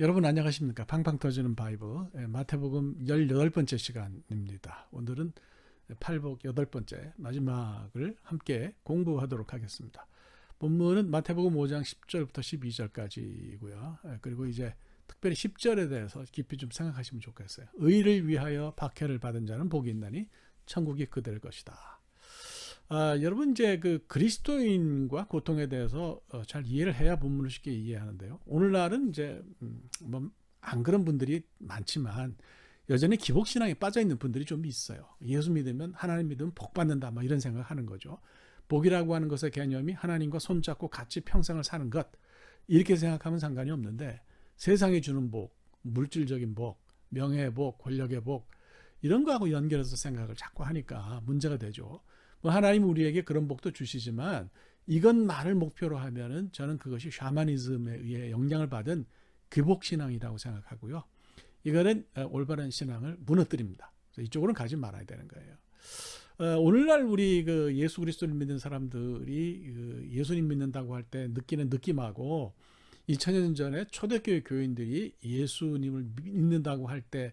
여러분 안녕하십니까? 팡팡 터지는 바이블 마태복음 18번째 시간입니다. 오늘은 팔복 8번째 마지막을 함께 공부하도록 하겠습니다. 본문은 마태복음 5장 10절부터 12절까지이고요. 그리고 이제 특별히 10절에 대해서 깊이 좀 생각하시면 좋겠어요. 의를 위하여 박해를 받은 자는 복이 있나니 천국이 그들 것이다. 여러분 이제 그 그리스도인과 고통에 대해서 잘 이해를 해야 본문을 쉽게 이해하는데요. 오늘날은 이제 뭐 안 그런 분들이 많지만 여전히 기복신앙에 빠져 있는 분들이 좀 있어요. 예수 믿으면 하나님 믿으면 복 받는다 뭐 이런 생각을 하는 거죠. 복이라고 하는 것의 개념이 하나님과 손잡고 같이 평생을 사는 것 이렇게 생각하면 상관이 없는데 세상이 주는 복, 물질적인 복, 명예의 복, 권력의 복 이런 거하고 연결해서 생각을 자꾸 하니까 문제가 되죠. 뭐 하나님 우리에게 그런 복도 주시지만 이것만을 목표로 하면은 저는 그것이 샤머니즘에 의해 영향을 받은 귀복신앙이라고 생각하고요. 이거는 올바른 신앙을 무너뜨립니다. 그래서 이쪽으로는 가지 말아야 되는 거예요. 오늘날 우리 그 예수 그리스도를 믿는 사람들이 그 예수님 믿는다고 할 때 느끼는 느낌하고 2000년 전에 초대교회 교인들이 예수님을 믿는다고 할 때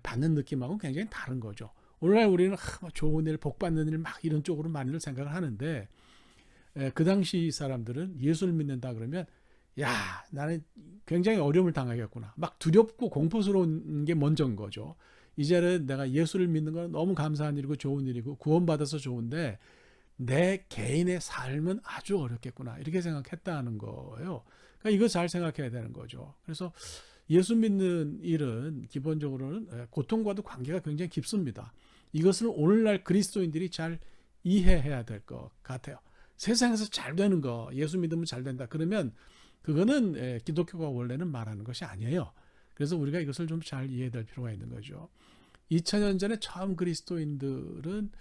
받는 느낌하고는 굉장히 다른 거죠. 오늘날 우리는 좋은 일, 복 받는 일 막 이런 쪽으로 많이들 생각을 하는데 그 당시 사람들은 예수를 믿는다 그러면 야 나는 굉장히 어려움을 당하겠구나. 막 두렵고 공포스러운 게 먼저인 거죠. 이제는 내가 예수를 믿는 건 너무 감사한 일이고 좋은 일이고 구원받아서 좋은데 내 개인의 삶은 아주 어렵겠구나. 이렇게 생각했다는 거예요. 그러니까 이거 잘 생각해야 되는 거죠. 그래서 예수 믿는 일은 기본적으로는 고통과도 관계가 굉장히 깊습니다. 이것을 오늘날 그리스도인들이 잘 이해해야 될 것 같아요. 세상에서 잘 되는 거, 예수 믿으면 잘 된다. 그러면 그거는 기독교가 원래는 말하는 것이 아니에요. 그래서 우리가 이것을 좀 잘 이해될 필요가 있는 거죠. 2000년 전에 처음 그리스도인들은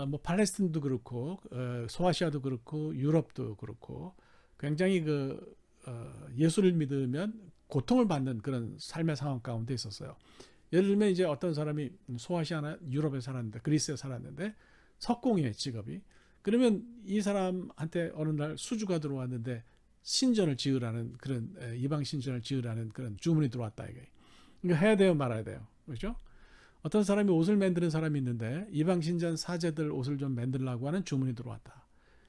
뭐 팔레스틴도 그렇고 소아시아도 그렇고 유럽도 그렇고 굉장히 예수를 믿으면 고통을 받는 그런 삶의 상황 가운데 있었어요. 예를 들면 이제 어떤 사람이 소아시아나 유럽에 살았는데 그리스에 살았는데 석공이에요 직업이. 그러면 이 사람한테 어느 날 수주가 들어왔는데 신전을 지으라는 그런 이방 신전을 지으라는 그런 주문이 들어왔다 이게. 이거 해야 돼요 말아야 돼요 그렇죠? 어떤 사람이 옷을 만드는 사람이 있는데 이방 신전 사제들 옷을 좀 만들라고 하는 주문이 들어왔다.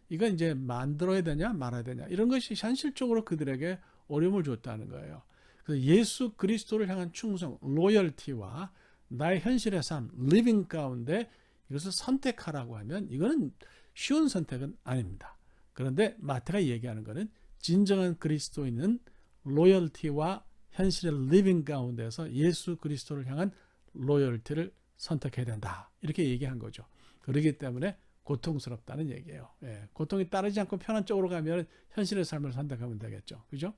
이건 이제 만들어야 되냐 말아야 되냐 이런 것이 현실적으로 그들에게 어려움을 줬다는 거예요. 그래서 예수 그리스도를 향한 충성, 로열티와 나의 현실의 삶, 리빙 가운데 이것을 선택하라고 하면 이거는 쉬운 선택은 아닙니다. 그런데 마태가 얘기하는 것은 진정한 그리스도인은 로열티와 현실의 리빙 가운데서 예수 그리스도를 향한 로열티를 선택해야 된다. 이렇게 얘기한 거죠. 그렇기 때문에 고통스럽다는 얘기예요. 고통이 따르지 않고 편한 쪽으로 가면 현실의 삶을 선택하면 되겠죠. 그죠?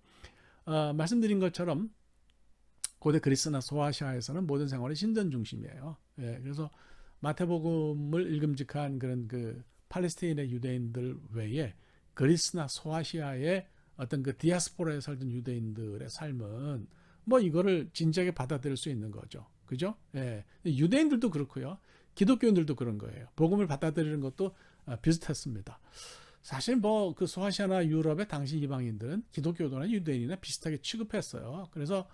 말씀드린 것처럼 고대 그리스나 소아시아에서는 모든 생활이 신전 중심이에요. 그래서 마태복음을 읽음직한 그런 그 팔레스타인의 유대인들 외에 그리스나 소아시아의 어떤 그 디아스포라에 살던 유대인들의 삶은 뭐 이거를 진지하게 받아들일 수 있는 거죠. 그죠? 유대인들도 그렇고요. 기독교인들도 그런 거예요. 복음을 받아들이는 것도 비슷했습니다. 사실 뭐 그 소아시아나 유럽의 당시 이방인들은 기독교도나 유대인이나 비슷하게 취급했어요. 그래서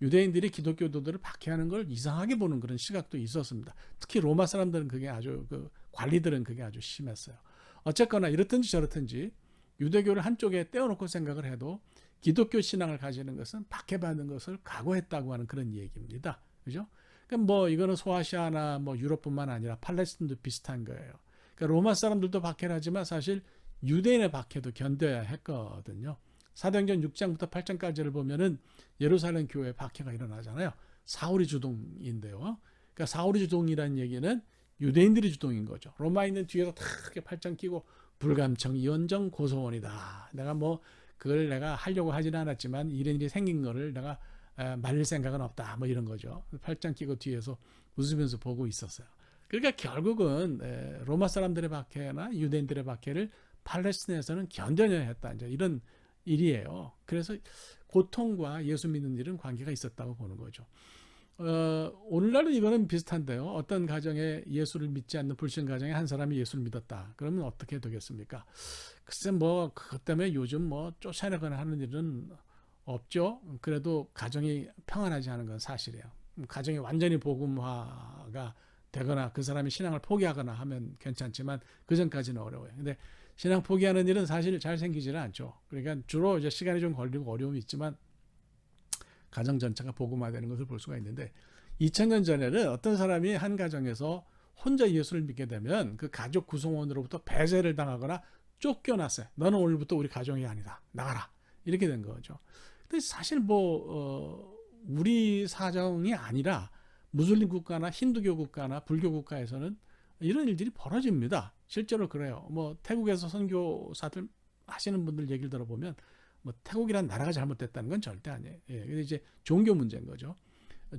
유대인들이 기독교도들을 박해하는 걸 이상하게 보는 그런 시각도 있었습니다. 특히 로마 사람들은 그게 아주 관리들은 그게 아주 심했어요. 어쨌거나 이렇든지 저렇든지 유대교를 한쪽에 떼어놓고 생각을 해도 기독교 신앙을 가지는 것은 박해받는 것을 각오했다고 하는 그런 얘기입니다. 그죠? 그러니까 뭐 이거는 소아시아나 뭐 유럽뿐만 아니라 팔레스틴도 비슷한 거예요. 그러니까 로마 사람들도 박해를 하지만 사실 유대인의 박해도 견뎌야 했거든요. 사도행전 6장부터 8장까지를 보면은 예루살렘 교회 박해가 일어나잖아요. 사울이 주동인데요. 그러니까 사울이 주동이라는 얘기는 유대인들이 주동인 거죠. 로마인은 뒤에서 다 이렇게 팔짱 끼고 불감청 이원정 고소원이다. 내가 뭐 그걸 내가 하려고 하지는 않았지만 이런 일이 생긴 거를 내가 말릴 생각은 없다. 뭐 이런 거죠. 팔짱 끼고 뒤에서 웃으면서 보고 있었어요. 그러니까 결국은 로마 사람들의 박해나 유대인들의 박해를 팔레스틴에서는 견뎌내야 했다. 이제 이런 일이에요. 그래서 고통과 예수 믿는 일은 관계가 있었다고 보는 거죠. 오늘날은 이거는 비슷한데요. 어떤 가정에 예수를 믿지 않는 불신 가정에 한 사람이 예수를 믿었다. 그러면 어떻게 되겠습니까? 글쎄 뭐 그것 때문에 요즘 뭐 쫓아내거나 하는 일은 없죠. 그래도 가정이 평안하지 않은 건 사실이에요. 가정이 완전히 복음화가 되거나 그 사람이 신앙을 포기하거나 하면 괜찮지만 그 전까지는 어려워요. 근데 신앙 포기하는 일은 사실 잘 생기지는 않죠. 그러니까 주로 이제 시간이 좀 걸리고 어려움이 있지만 가정 전체가 복음화되는 것을 볼 수가 있는데 2000년 전에는 어떤 사람이 한 가정에서 혼자 예수를 믿게 되면 그 가족 구성원으로부터 배제를 당하거나 쫓겨났어요. 너는 오늘부터 우리 가정이 아니다. 나가라. 이렇게 된 거죠. 근데 사실 우리 사정이 아니라 무슬림 국가나 힌두교 국가나 불교 국가에서는 이런 일들이 벌어집니다. 실제로 그래요. 태국에서 선교사들 하시는 분들 얘기를 들어보면 태국이란 나라가 잘못됐다는 건 절대 아니에요. 근데 이제 종교 문제인 거죠.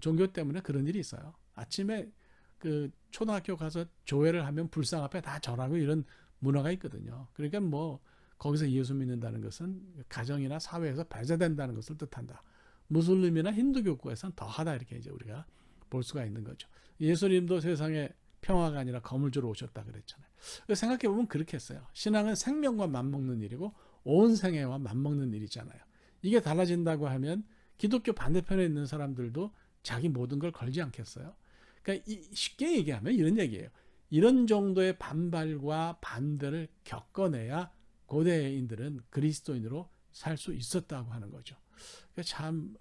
종교 때문에 그런 일이 있어요. 아침에 그 초등학교 가서 조회를 하면 불상 앞에 다 절하고 이런 문화가 있거든요. 그러니까 거기서 예수 믿는다는 것은 가정이나 사회에서 배제된다는 것을 뜻한다. 무슬림이나 힌두교국에서는 더하다 이렇게 이제 우리가 볼 수가 있는 거죠. 예수님도 세상에 평화가 아니라 검을 주러 오셨다 그랬잖아요. 생각해 보면 그렇게 했어요. 신앙은 생명과 맞먹는 일이고 온 생애와 맞먹는 일이잖아요. 이게 달라진다고 하면 기독교 반대편에 있는 사람들도 자기 모든 걸 걸지 않겠어요? 그러니까 쉽게 얘기하면 이런 얘기예요. 이런 정도의 반발과 반대를 겪어내야 고대인들은 그리스도인으로 살 수 있었다고 하는 거죠. 참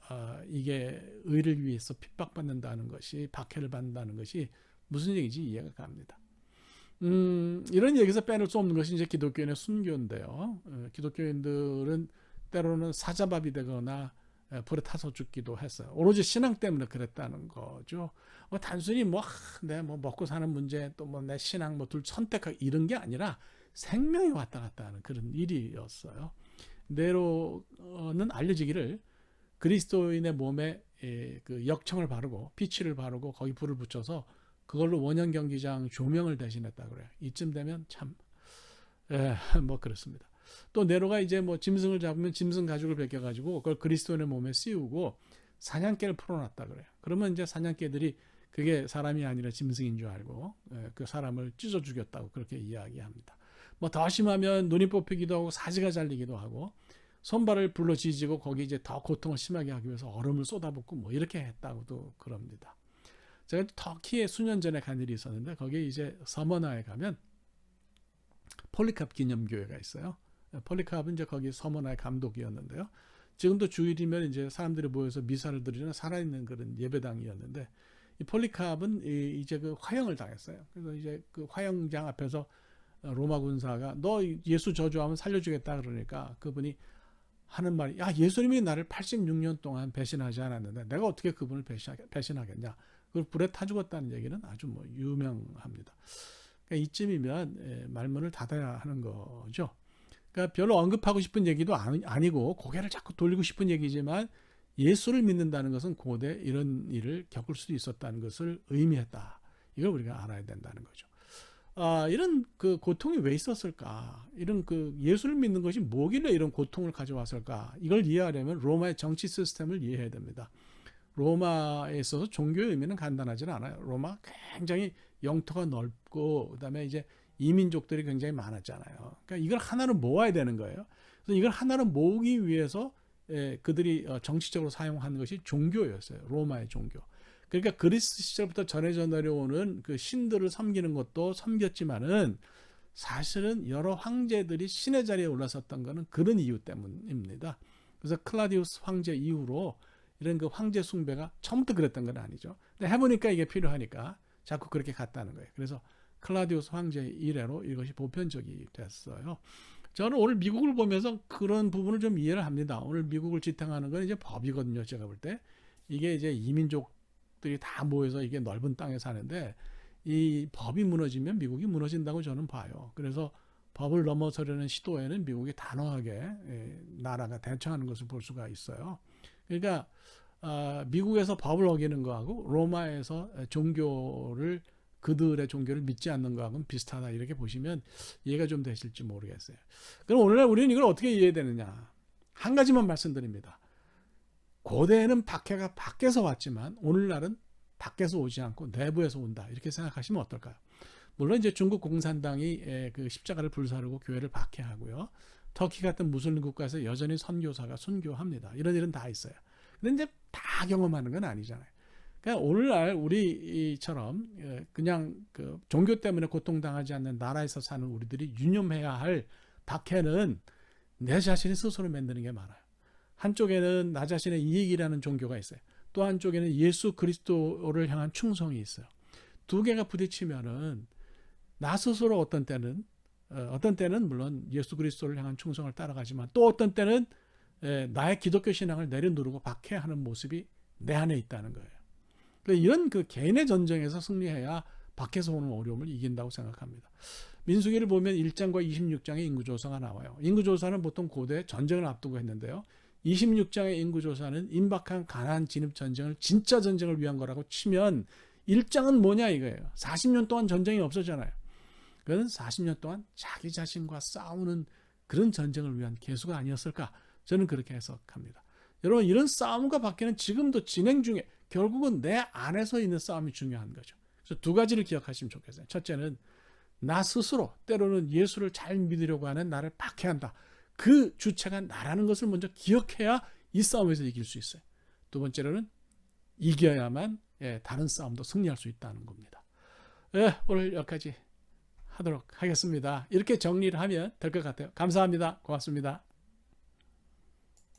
이게 의를 위해서 핍박받는다는 것이 박해를 받는다는 것이 무슨 얘기인지 이해가 갑니다. 이런 얘기에서 빼놓을 수 없는 것이 이제 기독교인의 순교인데요. 기독교인들은 때로는 사자밥이 되거나 불에 타서 죽기도 했어요. 오로지 신앙 때문에 그랬다는 거죠. 단순히 내 먹고 사는 문제 또 내 신앙 둘 선택하기 이런 게 아니라 생명이 왔다 갔다 하는 그런 일이었어요. 네로는 알려지기를 그리스도인의 몸에 그 역청을 바르고 피치를 바르고 거기 불을 붙여서 그걸로 원형 경기장 조명을 대신했다 그래요. 이쯤 되면 참 그렇습니다. 또 네로가 이제 짐승을 잡으면 짐승 가죽을 벗겨가지고 그걸 그리스도인의 몸에 씌우고 사냥개를 풀어놨다 그래요. 그러면 이제 사냥개들이 그게 사람이 아니라 짐승인 줄 알고 그 사람을 찢어 죽였다고 그렇게 이야기합니다. 더 심하면 눈이 뽑히기도 하고 사지가 잘리기도 하고 손발을 불러 지지고 거기 이제 더 고통을 심하게 하기 위해서 얼음을 쏟아붓고 이렇게 했다고도 그럽니다. 제가 터키에 수년 전에 간 일이 있었는데 거기에 이제 서머나에 가면 폴리캅 기념교회가 있어요. 폴리캅은 이제 거기 서머나의 감독이었는데요. 지금도 주일이면 이제 사람들이 모여서 미사를 드리는 살아있는 그런 예배당이었는데 이 폴리캅은 이제 그 화형을 당했어요. 그래서 이제 그 화형장 앞에서 로마 군사가 너 예수 저주하면 살려주겠다 그러니까 그분이 하는 말이 야 예수님이 나를 86년 동안 배신하지 않았는데 내가 어떻게 그분을 배신하겠냐. 그걸 불에 타 죽었다는 얘기는 아주 유명합니다. 그러니까 이쯤이면 말문을 닫아야 하는 거죠. 그러니까 별로 언급하고 싶은 얘기도 아니고 고개를 자꾸 돌리고 싶은 얘기지만 예수를 믿는다는 것은 고대 이런 일을 겪을 수도 있었다는 것을 의미했다. 이걸 우리가 알아야 된다는 거죠. 이런 그 고통이 왜 있었을까? 이런 그 예수를 믿는 것이 뭐길래 이런 고통을 가져왔을까? 이걸 이해하려면 로마의 정치 시스템을 이해해야 됩니다. 로마에 있어서 종교의 의미는 간단하지는 않아요. 로마 굉장히 영토가 넓고 그다음에 이제 이민족들이 굉장히 많았잖아요. 그러니까 이걸 하나로 모아야 되는 거예요. 그래서 이걸 하나로 모으기 위해서 그들이 정치적으로 사용하는 것이 종교였어요. 로마의 종교. 그러니까 그리스 시절부터 전해져 내려오는 그 신들을 섬기는 것도 섬겼지만은 사실은 여러 황제들이 신의 자리에 올라섰던 것은 그런 이유 때문입니다. 그래서 클라디우스 황제 이후로 이런 그 황제 숭배가 처음부터 그랬던 건 아니죠. 근데 해보니까 이게 필요하니까 자꾸 그렇게 갔다는 거예요. 그래서 클라디우스 황제 이래로 이것이 보편적이 됐어요. 저는 오늘 미국을 보면서 그런 부분을 좀 이해를 합니다. 오늘 미국을 지탱하는 건 이제 법이거든요. 제가 볼 때 이게 이제 이민족들이 다 모여서 이게 넓은 땅에 사는데 이 법이 무너지면 미국이 무너진다고 저는 봐요. 그래서 법을 넘어서려는 시도에는 미국이 단호하게 나라가 대처하는 것을 볼 수가 있어요. 그러니까 미국에서 법을 어기는 거하고 로마에서 그들의 종교를 믿지 않는 거하고는 비슷하다 이렇게 보시면 이해가 좀 되실지 모르겠어요. 그럼 오늘날 우리는 이걸 어떻게 이해해야 되느냐? 한 가지만 말씀드립니다. 고대에는 박해가 밖에서 왔지만 오늘날은 밖에서 오지 않고 내부에서 온다 이렇게 생각하시면 어떨까요? 물론 이제 중국 공산당이 그 십자가를 불사르고 교회를 박해하고요. 터키 같은 무슬림 국가에서 여전히 선교사가 순교합니다. 이런 일은 다 있어요. 근데 이제 다 경험하는 건 아니잖아요. 그러니까 오늘날 우리처럼 그냥 그 종교 때문에 고통당하지 않는 나라에서 사는 우리들이 유념해야 할 박해는 내 자신이 스스로 만드는 게 많아요. 한쪽에는 나 자신의 이익이라는 종교가 있어요. 또 한쪽에는 예수 그리스도를 향한 충성이 있어요. 두 개가 부딪히면은 나 스스로 어떤 때는 물론 예수 그리스도를 향한 충성을 따라가지만 또 어떤 때는 나의 기독교 신앙을 내려누르고 박해하는 모습이 내 안에 있다는 거예요. 이런 그 개인의 전쟁에서 승리해야 밖에서 오는 어려움을 이긴다고 생각합니다. 민수기를 보면 1장과 26장의 인구조사가 나와요. 인구조사는 보통 고대 전쟁을 앞두고 했는데요. 26장의 인구조사는 임박한 가나안 진입 전쟁을 진짜 전쟁을 위한 거라고 치면 1장은 뭐냐 이거예요. 40년 동안 전쟁이 없었잖아요. 그건 40년 동안 자기 자신과 싸우는 그런 전쟁을 위한 계수가 아니었을까? 저는 그렇게 해석합니다. 여러분 이런 싸움과 밖에는 지금도 진행 중에 결국은 내 안에서 있는 싸움이 중요한 거죠. 그래서 두 가지를 기억하시면 좋겠어요. 첫째는 나 스스로 때로는 예수를 잘 믿으려고 하는 나를 박해한다. 그 주체가 나라는 것을 먼저 기억해야 이 싸움에서 이길 수 있어요. 두 번째로는 이겨야만 다른 싸움도 승리할 수 있다는 겁니다. 오늘 여기까지 하도록 하겠습니다. 이렇게 정리를 하면 될 것 같아요. 감사합니다. 고맙습니다.